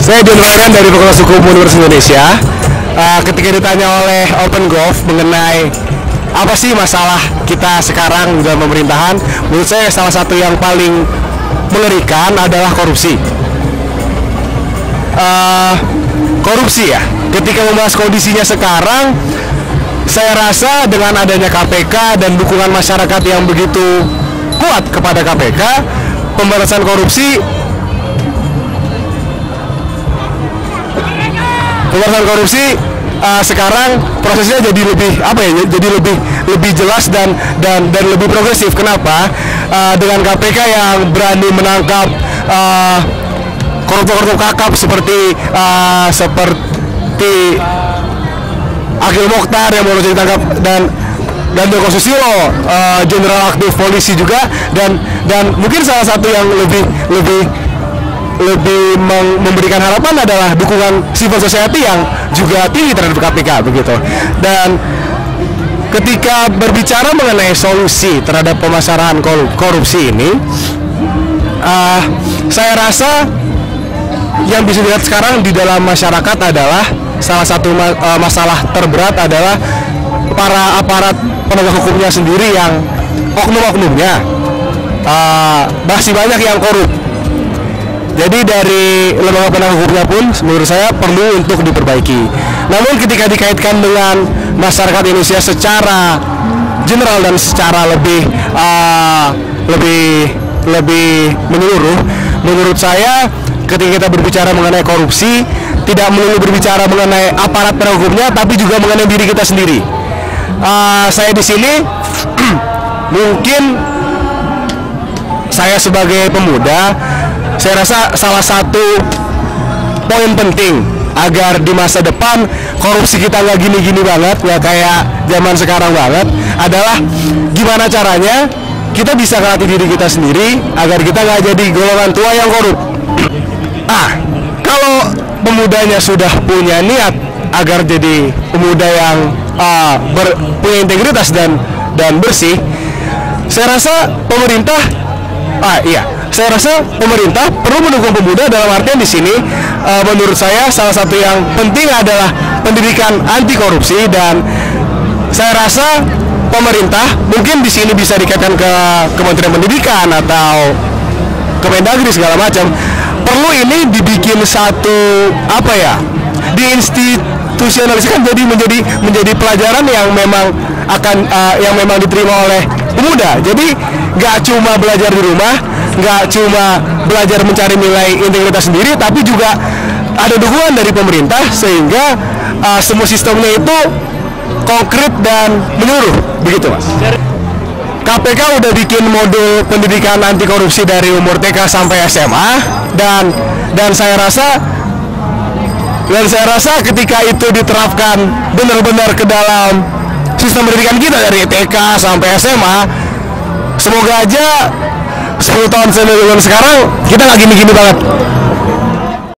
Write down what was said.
Saya Dion Raihan dari Fakultas Hukum Universitas Indonesia. Ketika ditanya oleh OpenGov mengenai apa sih masalah kita sekarang dalam pemerintahan, menurut saya salah satu yang paling mengerikan adalah korupsi. Korupsi ya, ketika membahas kondisinya sekarang, saya rasa dengan adanya KPK dan dukungan masyarakat yang begitu kuat kepada KPK, pemberantasan korupsi sekarang prosesnya jadi lebih jadi lebih jelas dan lebih progresif. Kenapa? Dengan KPK yang berani menangkap koruptor kakap seperti Akhil Mokhtar yang baru ditangkap, dan Joko Susilo, jenderal aktif polisi juga, dan mungkin salah satu yang lebih memberikan harapan adalah dukungan civil society yang juga tinggi terhadap KPK begitu. Dan ketika berbicara mengenai solusi terhadap pemasaran korupsi ini, saya rasa yang bisa dilihat sekarang di dalam masyarakat adalah salah satu masalah terberat adalah para aparat penegak hukumnya sendiri yang oknum-oknumnya masih banyak yang korup. Jadi dari lembaga penegak hukumnya pun menurut saya perlu untuk diperbaiki. Namun ketika dikaitkan dengan masyarakat Indonesia secara general dan secara lebih menyeluruh, menurut saya ketika kita berbicara mengenai korupsi, tidak melulu berbicara mengenai aparat penegak hukumnya, tapi juga mengenai diri kita sendiri. Saya di sini mungkin saya sebagai pemuda, saya rasa salah satu poin penting agar di masa depan korupsi kita nggak gini-gini banget, nggak kayak zaman sekarang banget, adalah gimana caranya kita bisa ngelatih diri kita sendiri agar kita nggak jadi golongan tua yang korup. Kalau pemudanya sudah punya niat agar jadi pemuda yang punya integritas dan bersih, saya rasa pemerintah perlu mendukung pemuda. Dalam artian di sini menurut saya salah satu yang penting adalah pendidikan anti korupsi, dan saya rasa pemerintah mungkin di sini bisa dikaitkan ke Kementerian Pendidikan atau Kemendagri segala macam. Perlu ini dibikin satu diinstitusionalisasikan jadi menjadi pelajaran yang memang diterima oleh pemuda. Jadi nggak cuma belajar di rumah, nggak cuma belajar mencari nilai integritas sendiri, tapi juga ada dukungan dari pemerintah sehingga semua sistemnya itu konkret dan menyeluruh, begitu Mas. KPK udah bikin modul pendidikan anti korupsi dari umur TK sampai SMA, dan saya rasa ketika itu diterapkan benar-benar ke dalam sistem pendidikan kita dari TK sampai SMA, semoga aja 10 tahun sekarang kita nggak gini-gini banget.